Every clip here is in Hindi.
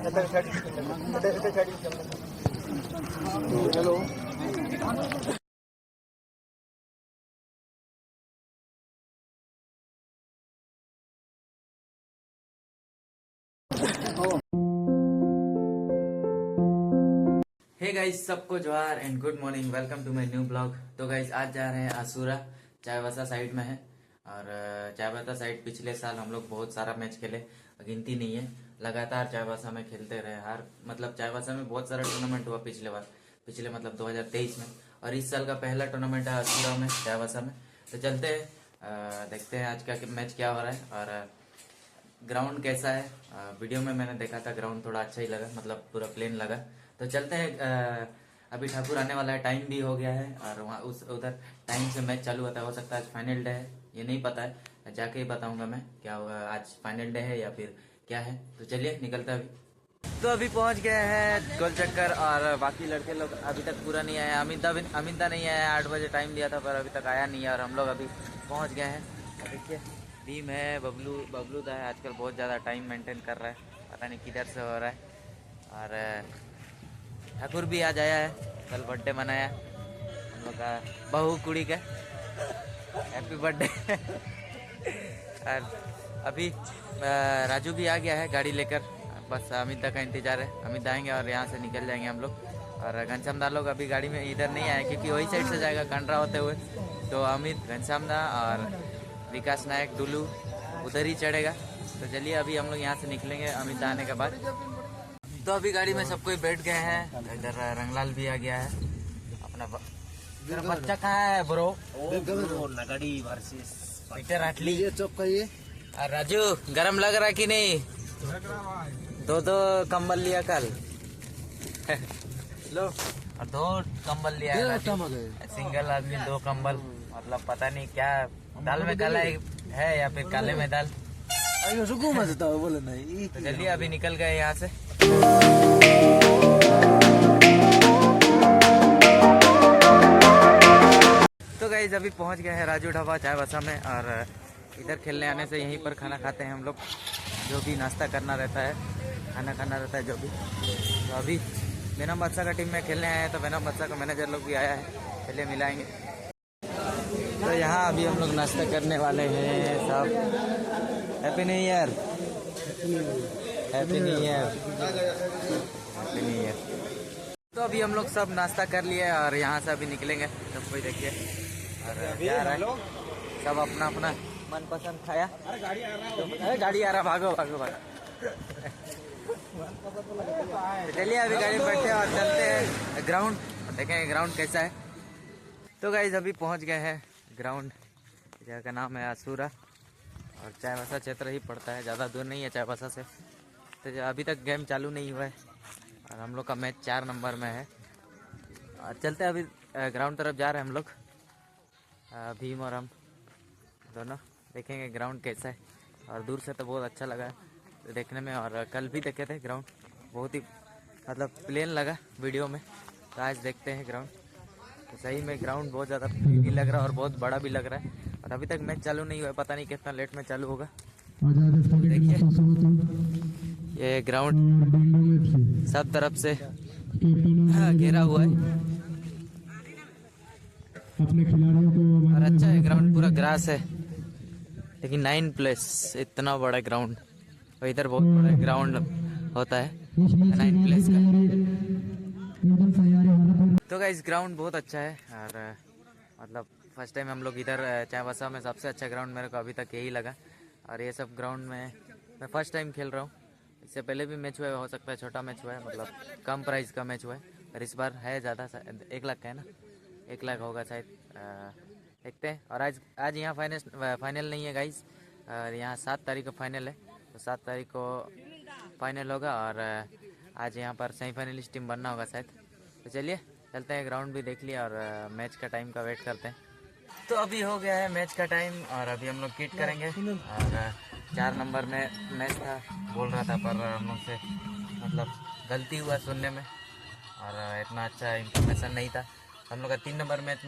हेलो हे गाइस, सबको जोहार and good morning. Welcome to my new blog. तो गाइस आज जा रहे हैं आसूरा, चाईबासा साइड में है। और चाईबासा साइड पिछले साल हम लोग बहुत सारा मैच खेले, गिनती नहीं है। लगातार चाईबासा में खेलते रहे, हर मतलब चाईबासा में बहुत सारा टूर्नामेंट हुआ पिछले मतलब 2023 में। और इस साल का पहला टूर्नामेंट है आसूरा में, चाईबासा में। तो चलते हैं, देखते हैं आज का मैच क्या हो रहा है और ग्राउंड कैसा है। वीडियो में मैंने देखा था, ग्राउंड थोड़ा अच्छा ही लगा, मतलब पूरा प्लेन लगा। तो चलते हैं, अभी ठाकुर आने वाला है, टाइम भी हो गया है और वहाँ उधर टाइम से मैच चालू होता है। हो सकता है आज फाइनल डे है, ये नहीं पता है, जाके ही बताऊंगा मैं क्या हुआ, आज फाइनल डे है या फिर क्या है। तो चलिए निकलते हैं अभी। तो अभी पहुंच गए हैं गोल चक्कर और बाकी लड़के लोग अभी तक पूरा नहीं आया। अमिता नहीं आया, 8 बजे टाइम दिया था पर अभी तक आया नहीं है। और हम लोग अभी पहुंच गए हैं। देखिए भीम है, बबलू दा है, आजकल बहुत ज़्यादा टाइम मेंटेन कर रहा है, पता नहीं किधर से हो रहा है। और ठाकुर भी आज आया है, कल बर्थडे मनाया हम लोग का, बहू कुड़ी का हैप्पी बर्थडे। और अभी राजू भी आ गया है गाड़ी लेकर, बस अमिता का इंतजार है। अमित आएंगे और यहाँ से निकल जाएंगे हम लोग। और घनश्यामदा लोग अभी गाड़ी में इधर नहीं आए क्योंकि वही साइड से जाएगा कंड्रा होते हुए। तो अमित, घनश्यामदा और विकास नायक, दुलू उधर ही चढ़ेगा। तो चलिए अभी हम लोग यहाँ से निकलेंगे अमित आने के बाद। तो अभी गाड़ी में सब कोई बैठ गए हैं। इधर रंगलाल भी आ गया है अपना। तेरा बच्चा कहाँ है ब्रो? पीटर आटली और राजू, गरम लग रहा कि नहीं? दो कंबल लिया कल। लो, और 2 कंबल लिया है। सिंगल आदमी 2 कंबल, मतलब पता नहीं क्या दाल में काला है या फिर काले में दाल। तो चलिए अभी निकल गए यहाँ से। तो गाइस अभी पहुँच गए हैं राजू ढाबा चाईबासा में। और इधर खेलने आने से यहीं पर खाना खाते हैं हम लोग, जो भी नाश्ता करना रहता है, खाना खाना रहता है जो भी। तो अभी बेनम बादशाह का टीम में खेलने आए हैं, तो बेनम बादशाह का मैनेजर लोग भी आया है, चलिए मिलाएंगे। तो यहाँ अभी हम लोग नाश्ता करने वाले हैं सब। Happy new year, happy new year, happy new year. तो अभी हम लोग सब नाश्ता कर लिए और यहाँ से अभी निकलेंगे। सब कोई देखिए और जा रहा है, सब अपना अपना मनपसंद खाया। अरे गाड़ी आ रहा, भागो भागो भागो। चलिए अभी गाड़ी में बैठे और चलते हैं ग्राउंड, देखेंगे ग्राउंड कैसा है। तो गाइस अभी पहुंच गए हैं ग्राउंड, जगह का नाम है आसूरा और चाईबासा क्षेत्र ही पड़ता है, ज़्यादा दूर नहीं है चाईबासा से। तो अभी तक गेम चालू नहीं हुआ है और हम लोग का मैच 4 नंबर में है। और चलते हैं अभी ग्राउंड तरफ जा रहे हैं हम लोग, भीम और हम दोनों। देखेंगे ग्राउंड कैसा है। और दूर से तो बहुत अच्छा लगा देखने में, और कल भी देखे थे ग्राउंड, बहुत ही मतलब प्लेन लगा वीडियो में। तो आज देखते हैं ग्राउंड। तो सही में ग्राउंड बहुत ज़्यादा भी लग रहा है और बहुत बड़ा भी लग रहा है। और अभी तक मैच चालू नहीं हुआ है, पता नहीं कितना लेट में चालू होगा। देखिए ये ग्राउंड सब तरफ से घेरा हुआ है और अच्छा है ग्राउंड, पूरा ग्रास है। लेकिन 9 प्लेस इतना बड़ा ग्राउंड, और इधर बहुत बड़ा ग्राउंड होता है 9 प्लेस का। तो गाइस ग्राउंड बहुत अच्छा है और मतलब फर्स्ट टाइम हम लोग इधर चाईबासा में, सबसे अच्छा ग्राउंड मेरे को अभी तक यही लगा। और ये सब ग्राउंड में मैं फर्स्ट टाइम खेल रहा हूँ। इससे पहले भी मैच हुआ है, हो सकता है छोटा मैच हुआ है, मतलब कम प्राइस का मैच हुआ है। और इस बार है ज़्यादा, 1 लाख का है ना, 1 लाख होगा शायद। देखते हैं। और आज यहाँ फाइनल नहीं है गाइस, और यहाँ 7 तारीख को फाइनल है। तो 7 तारीख को फाइनल होगा और आज यहाँ पर सेमीफाइनलिस्ट टीम बनना होगा शायद। तो चलिए चलते हैं, ग्राउंड भी देख लिया और मैच का टाइम का वेट करते हैं। तो अभी हो गया है मैच का टाइम और अभी हम लोग किट करेंगे। और 4 नंबर में मैच था बोल रहा था, पर हम लोग से मतलब गलती हुआ सुनने में और इतना अच्छा इंफॉर्मेशन नहीं था। हम लोग का 3 नंबर मैच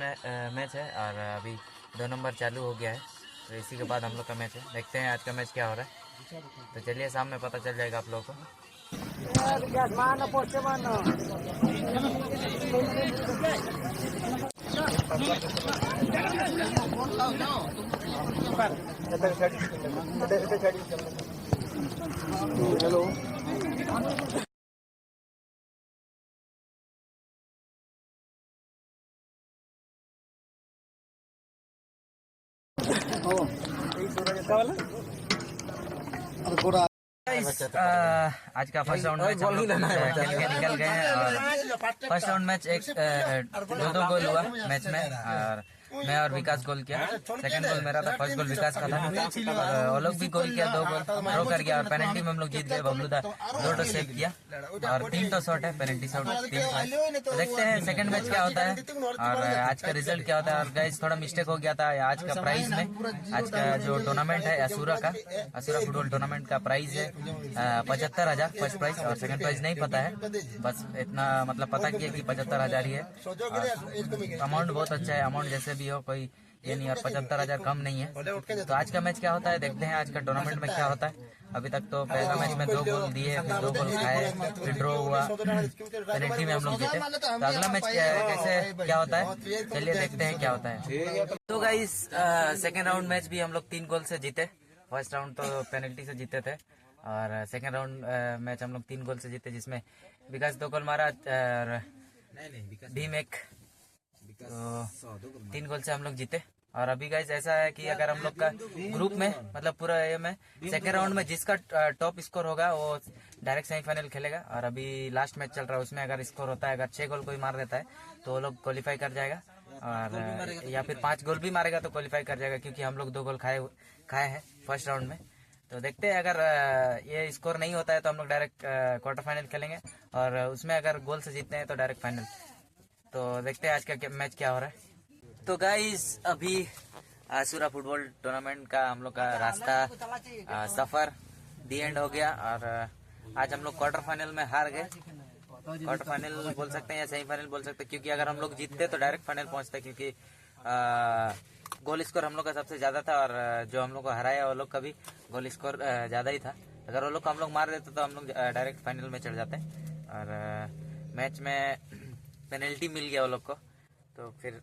है और अभी 2 नंबर चालू हो गया है। तो इसी के बाद हम लोग का मैच है, देखते हैं आज का मैच क्या हो रहा है। तो चलिए शाम में पता चल जाएगा आप लोगों को। आज का फर्स्ट राउंड मैच हम लोग निकल गए हैं और फर्स्ट राउंड मैच एक 2-2 गोल हुआ मैच में और मैं और विकास गोल किया। सेकंड गोल मेरा था, फर्स्ट गोल विकास का था और वो लोग भी गोल किया, 2 गोल ड्रॉ कर गया और पेनल्टी में हम लोग जीत गए। बबलू दा 2 सेव किया और 3 शॉट है, पेनल्टी शॉट 3। तो देखते हैं सेकंड मैच क्या होता है और आज का रिजल्ट क्या होता है। और गाइस थोड़ा मिस्टेक हो गया था आज का प्राइज में। आज का जो टूर्नामेंट है असुरा फुटबॉल टूर्नामेंट का प्राइज है 75,000 फर्स्ट प्राइज और सेकंड प्राइज नहीं पता है, बस इतना मतलब पता किया कि 75,000 ही है। अमाउंट बहुत अच्छा है, अमाउंट जैसे भी हो कोई ये नहीं, और 75,000 कम नहीं है। तो आज का मैच क्या होता है देखते हैं, आज का टूर्नामेंट में क्या होता है। अभी तक तो पहला मैच में 2 गोल दिए, फिर 2 गोल खाए, फिर ड्रॉ हुआ, पेनल्टी में हम लोग जीते। तो अगला मैच कैसे क्या होता है चलिए देखते हैं क्या होता है। तो गाइस सेकेंड राउंड मैच भी हम लोग 3 गोल से जीते। फर्स्ट राउंड तो पेनल्टी से जीते थे और सेकेंड राउंड मैच हम लोग 3 गोल से जीते, जिसमें विकास 2 गोल मारा और भीम 1, तो 3 गोल से हम लोग जीते। और अभी गाइस ऐसा है कि अगर हम लोग का ग्रुप में मतलब पूरा ये में सेकेंड राउंड में जिसका टॉप स्कोर होगा वो डायरेक्ट सेमीफाइनल खेलेगा। और अभी लास्ट मैच चल रहा है, उसमें अगर स्कोर होता है, अगर 6 गोल कोई मार देता है तो वो लोग क्वालिफाई कर जाएगा, और या फिर 5 गोल भी मारेगा तो क्वालिफाई कर जाएगा, क्योंकि हम लोग 2 गोल खाए हैं फर्स्ट राउंड में। तो देखते हैं अगर ये स्कोर नहीं होता है तो हम लोग डायरेक्ट क्वार्टर फाइनल खेलेंगे, और उसमें अगर गोल से जीतते हैं तो डायरेक्ट फाइनल। तो देखते हैं आज का मैच क्या हो रहा है। तो गाइस अभी आसुरा फुटबॉल टूर्नामेंट का हम लोग का रास्ता सफर दी एंड हो गया, और आज हम लोग क्वार्टर फाइनल में हार गए। क्वार्टर फाइनल बोल सकते हैं या सेमीफाइनल बोल सकते हैं, क्योंकि अगर हम लोग जीतते तो डायरेक्ट फाइनल पहुंचते, क्योंकि गोल स्कोर हम लोग का सबसे ज्यादा था, और जो हम लोग को हराया वो लोग का भी गोल स्कोर ज्यादा ही था। अगर वो लोग को हम लोग मार देते तो हम लोग डायरेक्ट फाइनल में चढ़ जाते। और मैच में पेनल्टी मिल गया वो लोग को, तो फिर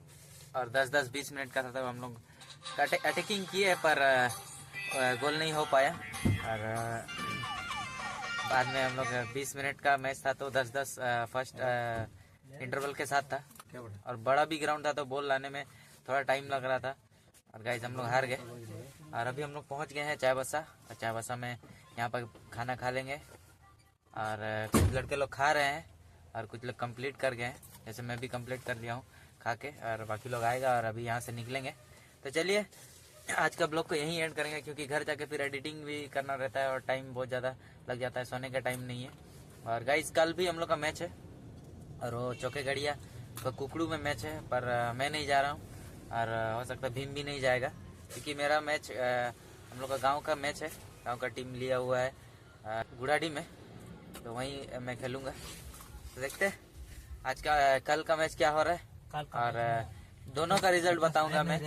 और 10-10 20 मिनट का था, तब हम लोग अटैकिंग किए पर गोल नहीं हो पाया। और बाद में हम लोग 20 मिनट का मैच था तो 10-10 फर्स्ट इंटरवल के साथ था, और बड़ा भी ग्राउंड था तो बॉल लाने में थोड़ा टाइम लग रहा था। और गाइस हम लोग हार गए, और अभी हम लोग पहुंच गए हैं चायबसा, और चायबसा में यहाँ पर खाना खा लेंगे। और कुछ लड़के लोग खा रहे हैं और कुछ लोग कंप्लीट कर गए हैं, जैसे मैं भी कंप्लीट कर लिया हूँ खा के, और बाकी लोग आएगा और अभी यहाँ से निकलेंगे। तो चलिए आज का ब्लॉग को यहीं एंड करेंगे, क्योंकि घर जाके फिर एडिटिंग भी करना रहता है और टाइम बहुत ज़्यादा लग जाता है, सोने का टाइम नहीं है। और गाइस कल भी हम लोग का मैच है, और वो चौके गड़िया तो कुकड़ू में मैच है, पर मैं नहीं जा रहा हूँ, और हो सकता है भीम भी नहीं जाएगा, क्योंकि मेरा मैच हम लोग का गाँव का मैच है। गाँव का टीम लिया हुआ है गुड़ाडी में, तो वहीं मैं खेलूँगा। तो देखते हैं आज का कल का मैच क्या हो रहा है, और दोनों का रिजल्ट बताऊंगा मैं।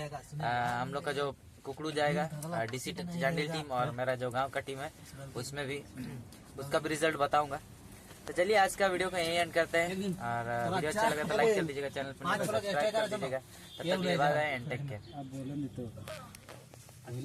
हम लोग का जो कुकड़ू जाएगा डीसी जांडिल टीम, और मेरा जो गांव का टीम है उसमें भी उसका भी रिजल्ट बताऊंगा। तो चलिए आज का वीडियो को यहीं एंड करते हैं, और वीडियो अच्छा लगा तो लाइक कर दीजिएगा, चैनल पर सब्सक्राइब कर दीजिएगा। तब तक के लिए bye bye and take care.